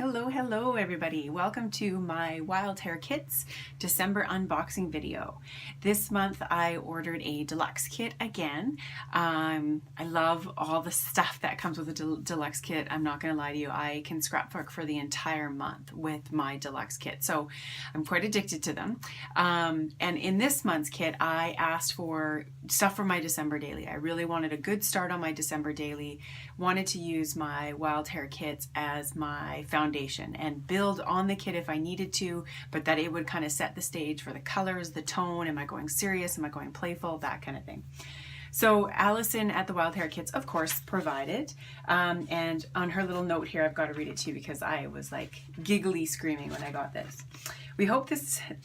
Hello everybody. Welcome to my Wild Hare Kits December unboxing video. This month I ordered a deluxe kit again. I love all the stuff that comes with a deluxe kit. I'm not gonna lie to you, I can scrapbook for the entire month with my deluxe kit. So I'm quite addicted to them. And in this month's kit, I asked for stuff for my December daily. I really wanted a good start on my December daily. Wanted to use my Wild Hare kits as my foundation and build on the kit if I needed to, but that it would kind of set the stage for the colors, the tone. Am I going serious? Am I going playful? That kind of thing. So Allison at the Wild Hare Kits, of course, provided. And on her little note here, I've got to read it to you because I was like giggly screaming when I got this. We hope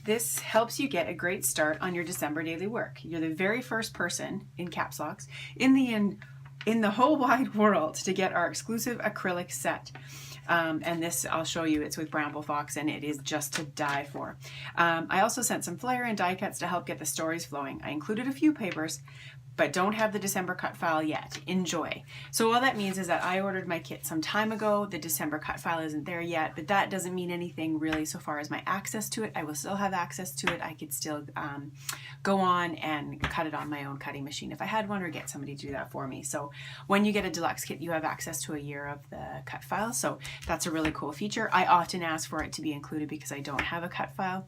this helps you get a great start on your December daily work. You're the very first person, in caps locks, in the whole wide world to get our exclusive acrylic set. And this I'll show you, it's with Bramble Fox and it is just to die for. I also sent some flare and die cuts to help get the stories flowing. I included a few papers, but don't have the December cut file yet. Enjoy. So all that means is that I ordered my kit some time ago. The December cut file isn't there yet, but that doesn't mean anything really so far as my access to it. I will still have access to it. I could still go on and cut it on my own cutting machine if I had one, or get somebody to do that for me. So when you get a deluxe kit, you have access to a year of the cut file. So that's a really cool feature. I often ask for it to be included because I don't have a cut file,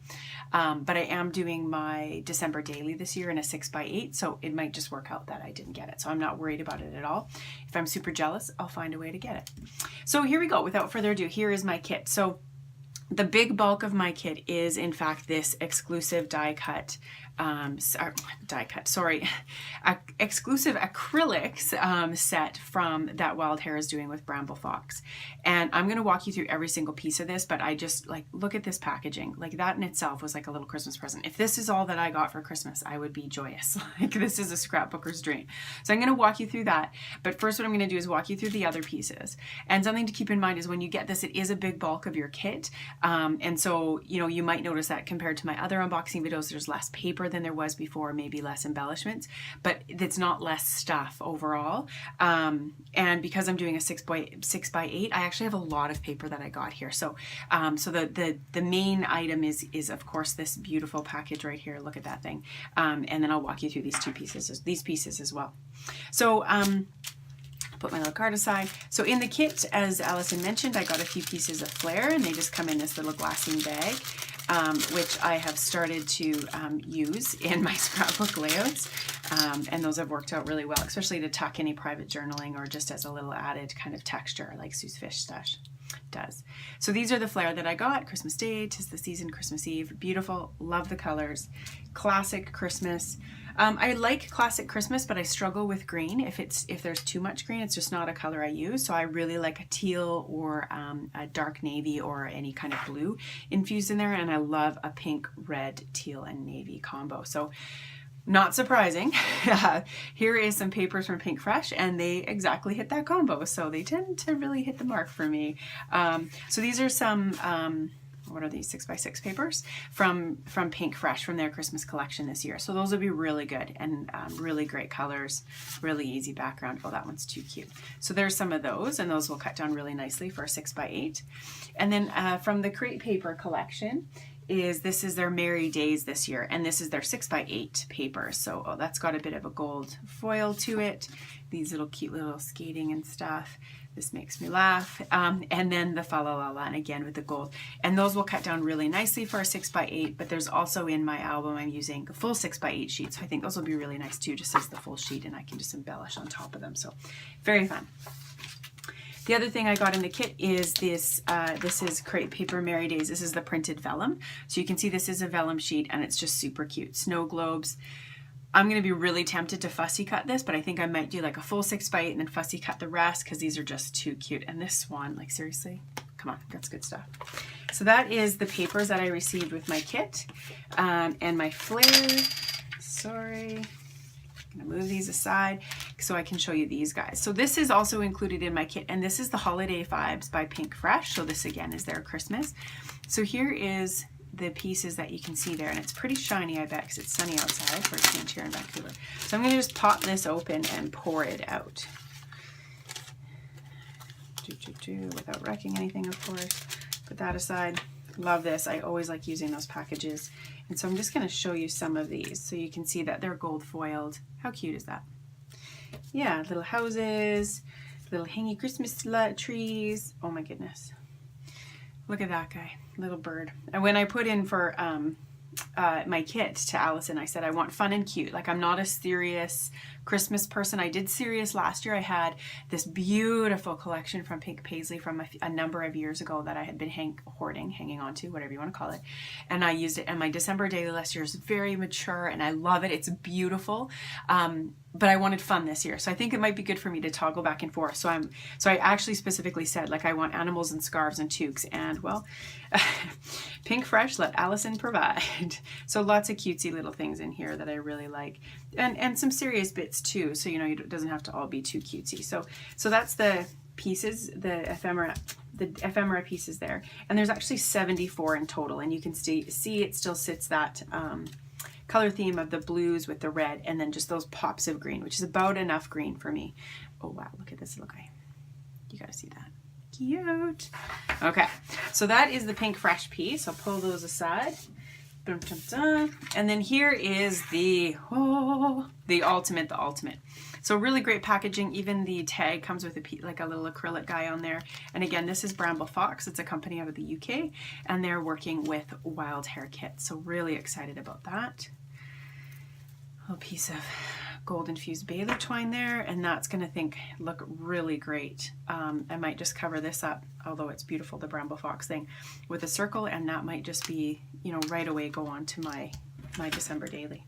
but I am doing my December daily this year in a 6x8, so it might just work out that I didn't get it. So I'm not worried about it at all. If I'm super jealous, I'll find a way to get it. So here we go. Without further ado, here is my kit. So the big bulk of my kit is in fact this exclusive exclusive acrylics set from that Wild Hare is doing with Bramble Fox. And I'm going to walk you through every single piece of this, but I just like, look at this packaging. Like that in itself was like a little Christmas present. If this is all that I got for Christmas, I would be joyous. Like this is a scrapbooker's dream. So I'm going to walk you through that. But first what I'm going to do is walk you through the other pieces. And something to keep in mind is when you get this, it is a big bulk of your kit. And so, you know, you might notice that compared to my other unboxing videos, there's less paper than there was before, maybe less embellishments, but it's not less stuff overall. And because I'm doing a 6x8, I actually have a lot of paper that I got here. So, so the main item is of course this beautiful package right here. Look at that thing. And then I'll walk you through these pieces as well. So, put my little card aside. So in the kit, as Allison mentioned, I got a few pieces of flare and they just come in this little glassine bag, which I have started to use in my scrapbook layouts. And those have worked out really well, especially to tuck any private journaling or just as a little added kind of texture like Sue's Fish Stash does. So these are the flare that I got. Christmas Day, 'tis the season, Christmas Eve. Beautiful, love the colors. Classic Christmas. I like classic Christmas, but I struggle with green. If there's too much green, it's just not a color I use. So I really like a teal or a dark navy or any kind of blue infused in there. And I love a pink, red, teal, and navy combo. So not surprising, here is some papers from Pink Fresh and they exactly hit that combo. So they tend to really hit the mark for me. So these are some, what are these, 6x6 papers from Pink Fresh from their Christmas collection this year. So those will be really good and really great colors, really easy background. Oh, that one's too cute. So there's some of those and those will cut down really nicely for a 6x8. And then from the Crate Paper collection, this is their Merry Days this year, and this is their 6x8 paper. So that's got a bit of a gold foil to it. These little cute little skating and stuff. This makes me laugh. And then the Fa La La La, and again with the gold. And those will cut down really nicely for a 6x8, but there's also in my album, I'm using a full 6x8 sheet. So I think those will be really nice too, just as the full sheet, and I can just embellish on top of them. So very fun. The other thing I got in the kit is this, this is Crate Paper Merry Days. This is the printed vellum. So you can see this is a vellum sheet and it's just super cute. Snow globes. I'm going to be really tempted to fussy cut this, but I think I might do like a full 6x8 and then fussy cut the rest because these are just too cute. And this one, like seriously, come on, that's good stuff. So that is the papers that I received with my kit and my flare. Sorry. I'm going to move these aside so I can show you these guys. So this is also included in my kit, and this is the Holiday Vibes by Pink Fresh. So this again is their Christmas. So here is the pieces that you can see there, and it's pretty shiny, I bet, because it's sunny outside for a change here in Vancouver. So I'm going to just pop this open and pour it out. Without wrecking anything, of course. Put that aside. Love this. I always like using those packages. And so I'm just going to show you some of these so you can see that they're gold foiled. How cute is that? Yeah, little houses, little hangy Christmas trees. Oh my goodness. Look at that guy, little bird. And when I put in for my kit to Allison, I said I want fun and cute. Like, I'm not a serious Christmas person. I did serious last year. I had this beautiful collection from Pink Paisley from a number of years ago that I had been hanging on to, whatever you want to call it. And I used it. And my December daily last year is very mature and I love it. It's beautiful. But I wanted fun this year. So I think it might be good for me to toggle back and forth. So I actually specifically said, like, I want animals and scarves and toques. And well, Pink Fresh, let Allison provide. So lots of cutesy little things in here that I really like. And some serious bits too. So, you know, it doesn't have to all be too cutesy. So that's the pieces, the ephemera pieces there. And there's actually 74 in total. And you can see it still sits that, color theme of the blues with the red, and then just those pops of green, which is about enough green for me. Oh wow, look at this little guy. You gotta see that. Cute. Okay, so that is the Pink Fresh piece. I'll pull those aside. Dun, dun, dun. And then here is the ultimate. So really great packaging. Even the tag comes with like a little acrylic guy on there. And again, this is Bramble Fox. It's a company out of the UK, and they're working with Wild Hare Kit. So really excited about that. A little piece of gold infused baler twine there, and that's going to look really great. I might just cover this up, although it's beautiful, the Bramble Fox thing, with a circle, and that might just be, you know, right away go on to my December daily.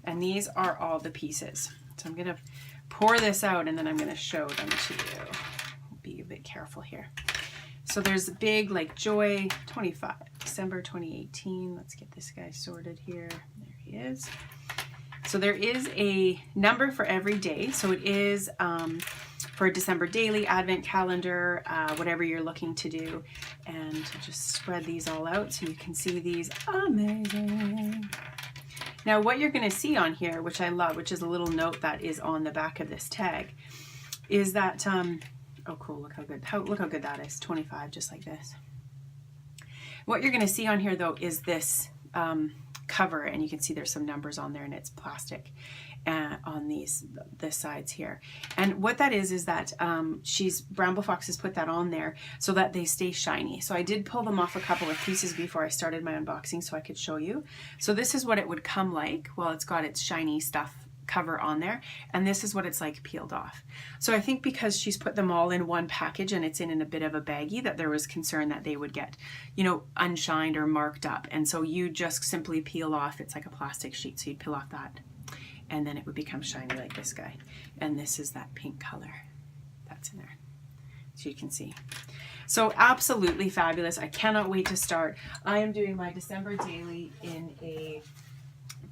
And these are all the pieces. So I'm going to pour this out and then I'm going to show them to you. Be a bit careful here. So there's a big, like, Joy 25, December 2018. Let's get this guy sorted here. There he is. So there is a number for every day. So it is for a December daily, advent calendar, whatever you're looking to do. And I'll just spread these all out so you can see these. Amazing. Now what you're going to see on here, which I love, which is a little note that is on the back of this tag, is that, oh cool, look how good that is, 25, just like this. What you're going to see on here though is this cover, and you can see there's some numbers on there, and it's plastic on the sides here. And what that is that Bramble Fox has put that on there so that they stay shiny. So I did pull them off a couple of pieces before I started my unboxing so I could show you. So this is what it would come like. Well, it's got its shiny stuff cover on there, and this is what it's like peeled off. So I think because she's put them all in one package and it's in a bit of a baggie, that there was concern that they would get, you know, unshined or marked up. And so you just simply peel off, it's like a plastic sheet, so you'd peel off that and then it would become shiny like this guy. And this is that pink color that's in there, so you can see. So absolutely fabulous. I cannot wait to start. I am doing my December daily in a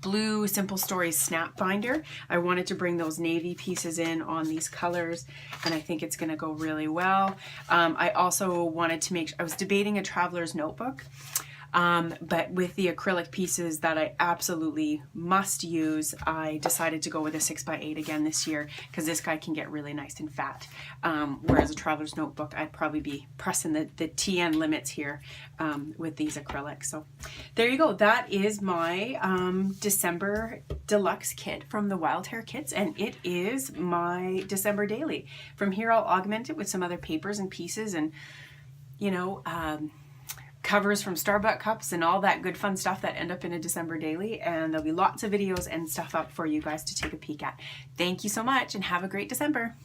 blue Simple Stories snap binder. I wanted to bring those navy pieces in on these colors, and I think it's going to go really well. I also wanted to I was debating a traveler's notebook, but with the acrylic pieces that I absolutely must use, I decided to go with a 6x8 again this year, because this guy can get really nice and fat. Whereas a traveler's notebook, I'd probably be pressing the TN limits here with these acrylics. So there you go. That is my December deluxe kit from the Wild Hare Kits, and it is my December daily. From here, I'll augment it with some other papers and pieces, and, you know, covers from Starbucks cups and all that good fun stuff that end up in a December daily. And there'll be lots of videos and stuff up for you guys to take a peek at. Thank you so much, and have a great December.